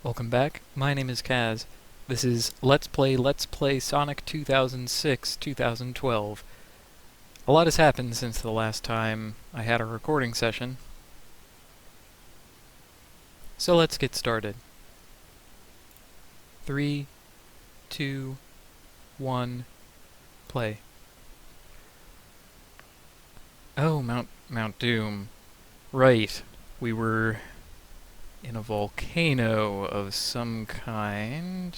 Welcome back. My name is Kaz. This is Let's Play Sonic 2006-2012. A lot has happened since the last time I had a recording session, so let's get started. 3, 2, 1, play. Oh, Mount Doom. Right. We were in a volcano of some kind.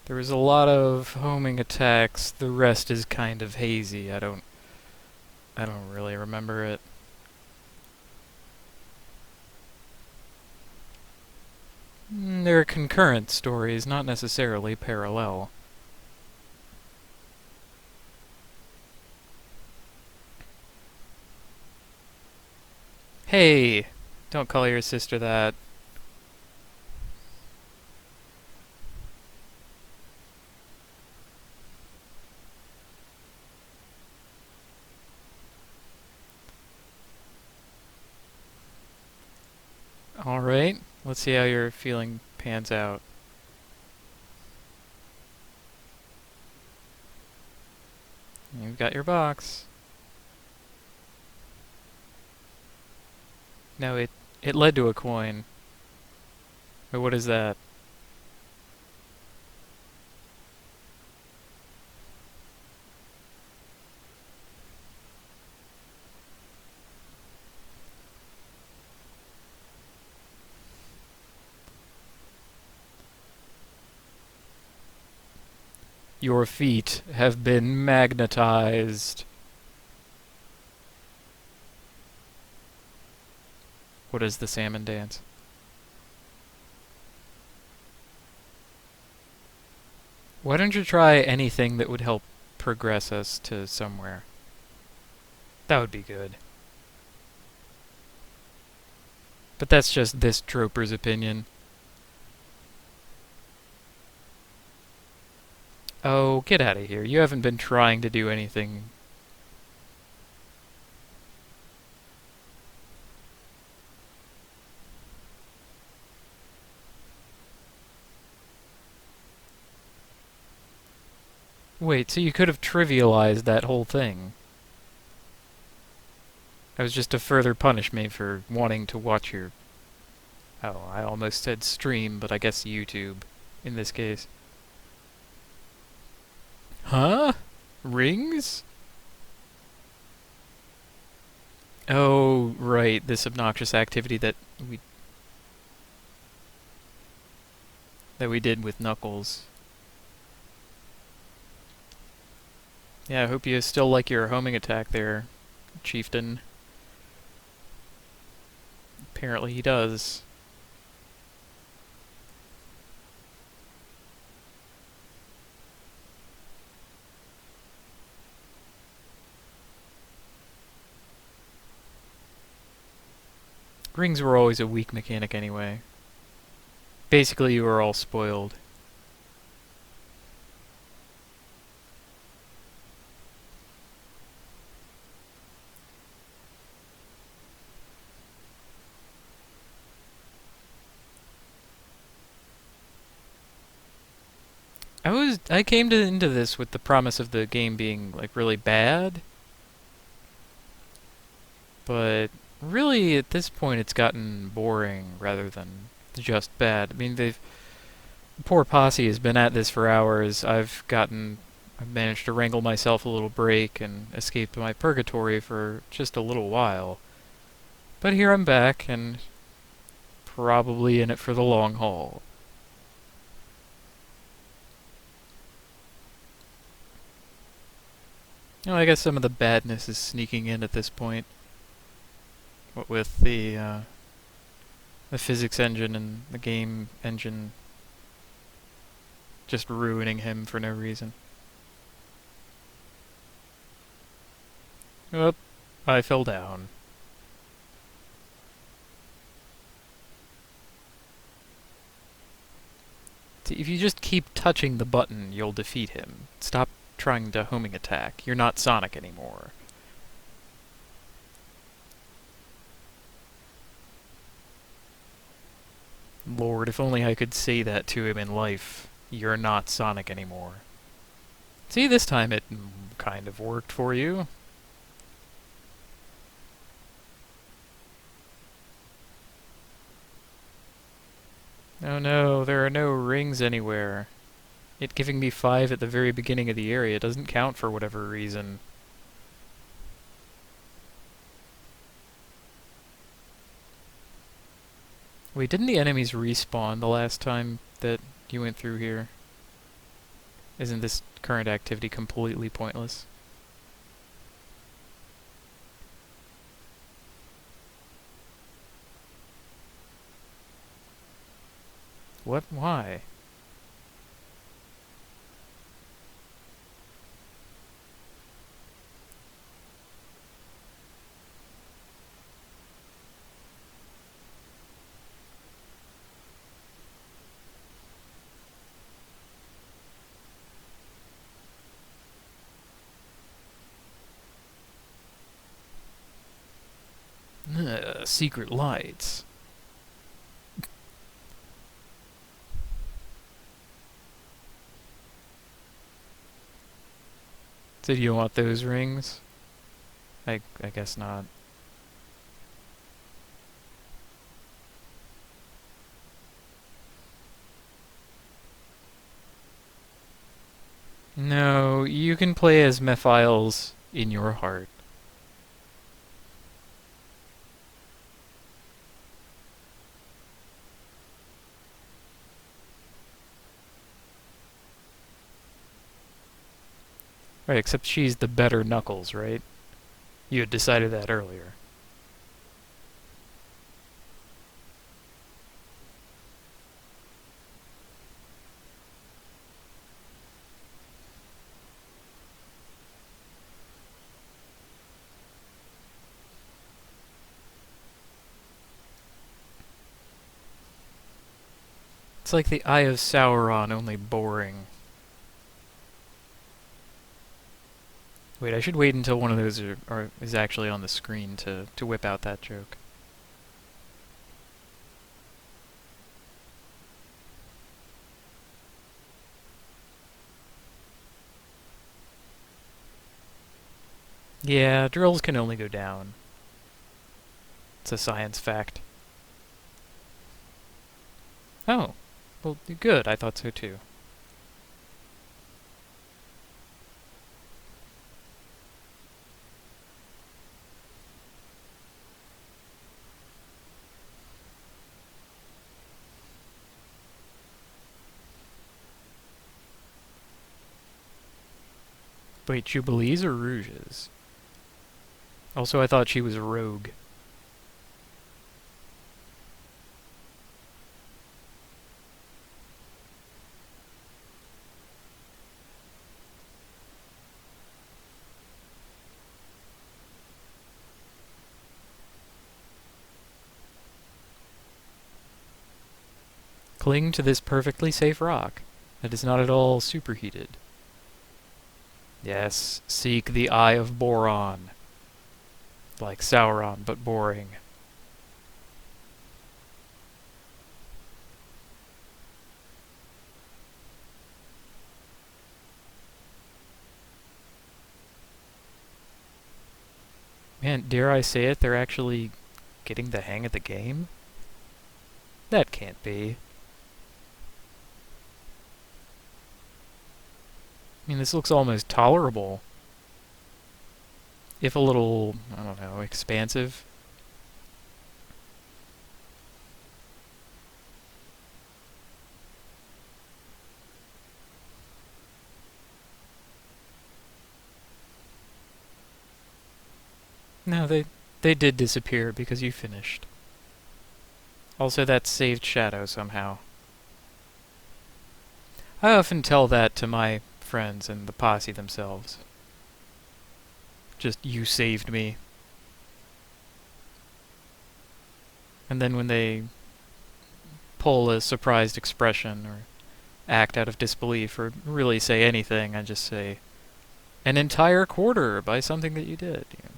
There was a lot of homing attacks. The rest is kind of hazy. I don't really remember it. They're concurrent stories, not necessarily parallel. Hey! Don't call your sister that. Alright, let's see how your feeling pans out. You've got your box. No, it led to a coin. But what is that? Your feet have been magnetized. What is the salmon dance? Why don't you try anything that would help progress us to somewhere? That would be good. But that's just this troper's opinion. Oh, get out of here. You haven't been trying to do anything. Wait, so you could have trivialized that whole thing. That was just to further punish me for wanting to watch your... Oh, I almost said stream, but I guess YouTube, in this case. Huh? Rings? Oh, right, this obnoxious activity that we did with Knuckles. Yeah, I hope you still like your homing attack there, Chieftain. Apparently he does. Rings were always a weak mechanic anyway. Basically, you were all spoiled. I came into this with the promise of the game being like really bad, but really at this point it's gotten boring rather than just bad. I mean, the poor posse has been at this for hours. I've managed to wrangle myself a little break and escape my purgatory for just a little while. But here I'm back and probably in it for the long haul. You know, I guess some of the badness is sneaking in at this point. What with the physics engine and the game engine just ruining him for no reason. Oop, I fell down. See, if you just keep touching the button, you'll defeat him. Stop trying to homing attack. You're not Sonic anymore. Lord, if only I could say that to him in life. You're not Sonic anymore. See, this time it kind of worked for you. Oh no, there are no rings anywhere. It giving me 5 at the very beginning of the area doesn't count for whatever reason. Wait, didn't the enemies respawn the last time that you went through here? Isn't this current activity completely pointless? What? Why? Secret lights. Did you want those rings? I guess not. No, you can play as Mephiles in your heart. Right, except she's the better Knuckles, right? You had decided that earlier. It's like the Eye of Sauron, only boring. Wait, I should wait until one of those is actually on the screen to whip out that joke. Yeah, drills can only go down. It's a science fact. Oh, well, good, I thought so too. Wait, Jubilees or Rouges? Also, I thought she was a rogue. Cling to this perfectly safe rock that is not at all superheated. Yes, seek the Eye of Boron. Like Sauron, but boring. Man, dare I say it, they're actually getting the hang of the game? That can't be. I mean, this looks almost tolerable. If a little, I don't know, expansive. No, they did disappear because you finished. Also, that saved Shadow somehow. I often tell that to my friends and the posse themselves. Just, you saved me. And then when they pull a surprised expression or act out of disbelief or really say anything, I just say, an entire quarter by something that you did. You know.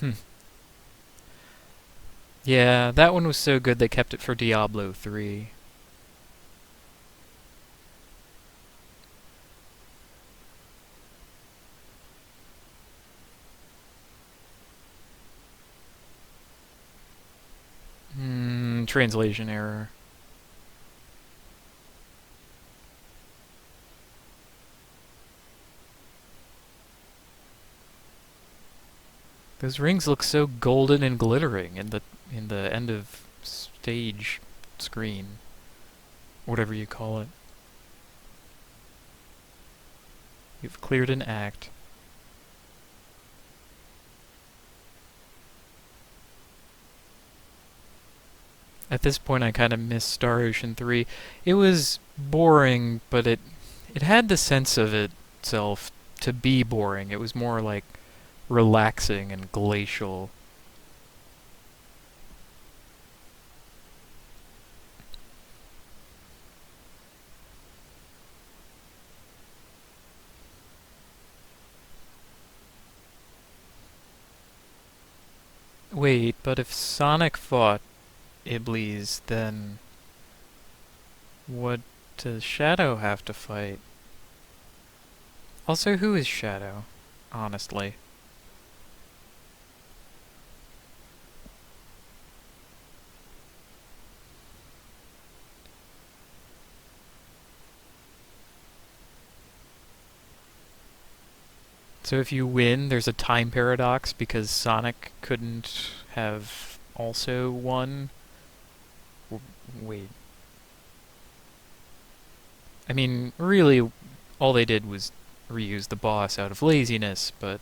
Hmm. Yeah, that one was so good they kept it for Diablo 3. Translation error. Those rings look so golden and glittering in the end of stage screen, whatever you call it. You've cleared an act. At this point, I kind of miss Star Ocean 3. It was boring, but it had the sense of itself to be boring. It was more like relaxing and glacial. Wait, but if Sonic fought Iblis, then what does Shadow have to fight? Also, who is Shadow? Honestly. So if you win, there's a time paradox because Sonic couldn't have also won. Wait. I mean, really, all they did was reuse the boss out of laziness, but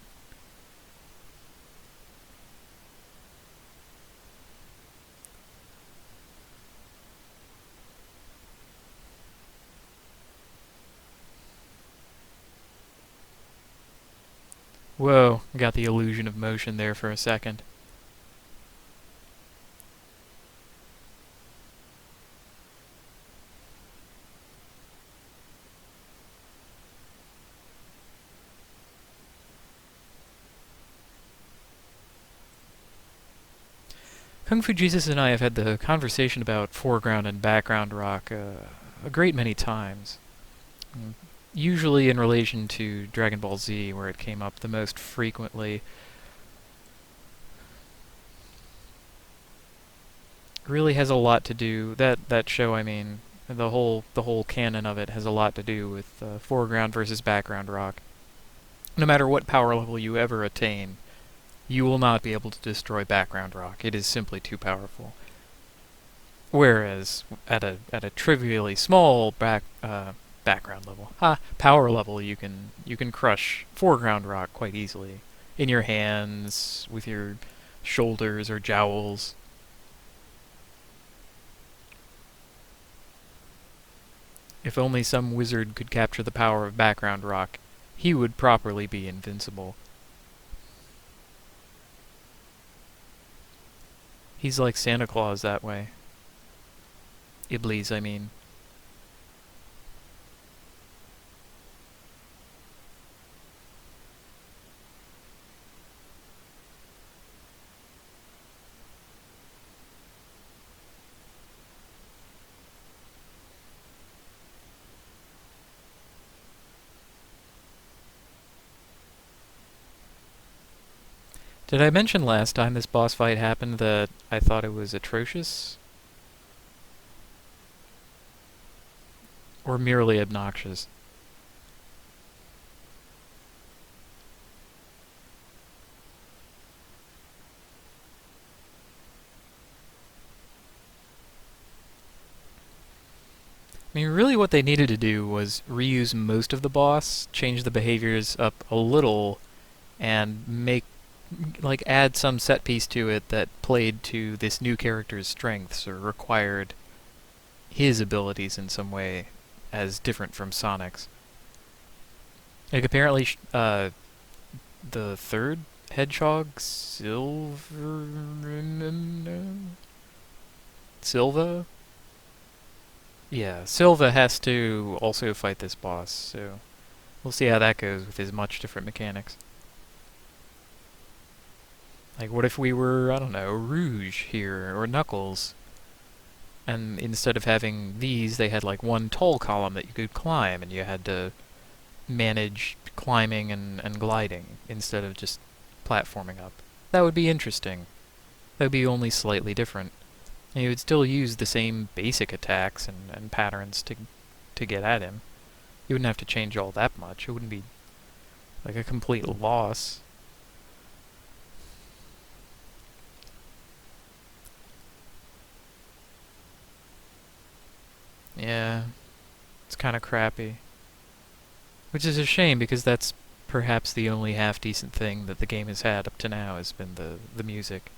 whoa, got the illusion of motion there for a second. Kung Fu Jesus and I have had the conversation about foreground and background rock a great many times. Mm, Usually in relation to Dragon Ball Z, where it came up the most frequently. Really has a lot to do that show. I mean, the whole canon of it has a lot to do with foreground versus background rock. No matter what power level you ever attain, you will not be able to destroy background rock. It is simply too powerful. Whereas at a trivially small background level, power level, you can crush foreground rock quite easily in your hands with your shoulders or jowls. If only some wizard could capture the power of background rock, he would properly be invincible. He's like Santa Claus that way. Iblis, I mean. Did I mention last time this boss fight happened that I thought it was atrocious? Or merely obnoxious? I mean, really what they needed to do was reuse most of the boss, change the behaviors up a little, and add some set piece to it that played to this new character's strengths or required his abilities in some way as different from Sonic's. Like apparently, the third hedgehog, Silva. Yeah, Silva has to also fight this boss, so we'll see how that goes with his much different mechanics. Like, what if we were, I don't know, Rouge here, or Knuckles? And instead of having these, they had like one tall column that you could climb, and you had to manage climbing and gliding instead of just platforming up. That would be interesting. That would be only slightly different. And you would still use the same basic attacks and patterns to get at him. You wouldn't have to change all that much. It wouldn't be like a complete loss. Yeah, it's kind of crappy. Which is a shame because that's perhaps the only half decent thing that the game has had up to now has been the music.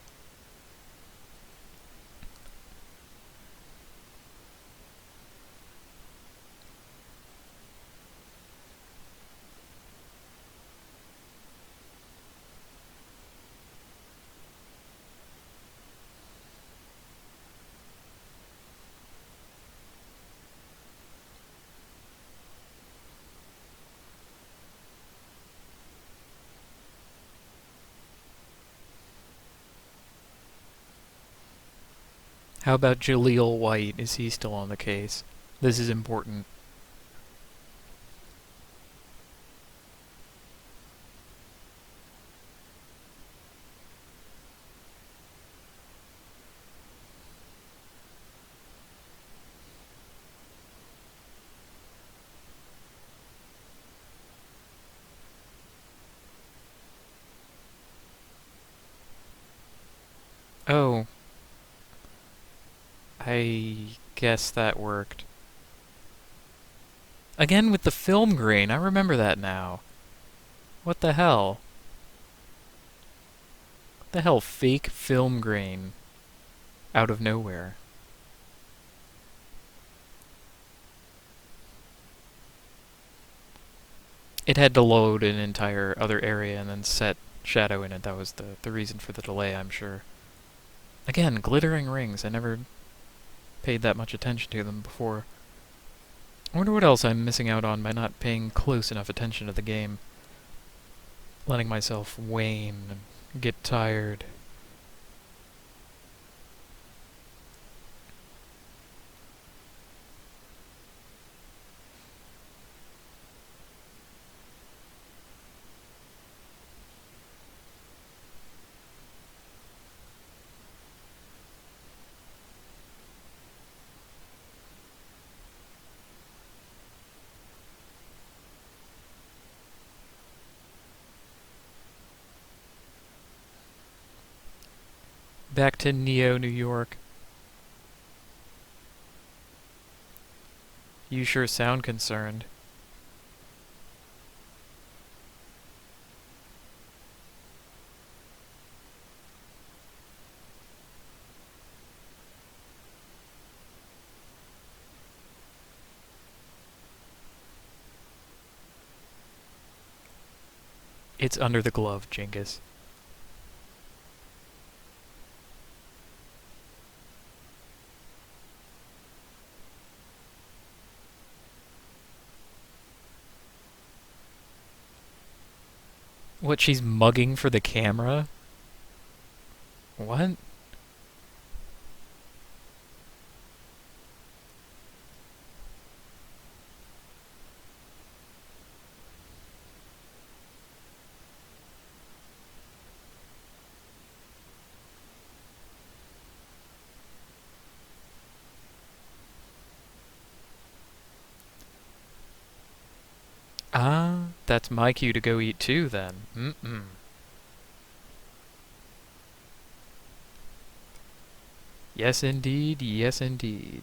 How about Jaleel White? Is he still on the case? This is important. Oh, I guess that worked. Again with the film grain, I remember that now. What the hell? What the hell, fake film grain out of nowhere? It had to load an entire other area and then set shadow in it. That was the reason for the delay, I'm sure. Again, glittering rings. I never paid that much attention to them before. I wonder what else I'm missing out on by not paying close enough attention to the game. Letting myself wane and get tired. Back to Neo, New York. You sure sound concerned. It's under the glove, Jingus. What, she's mugging for the camera? What? Ah, that's my cue to go eat too, then. Mm-mm. Yes, indeed. Yes, indeed.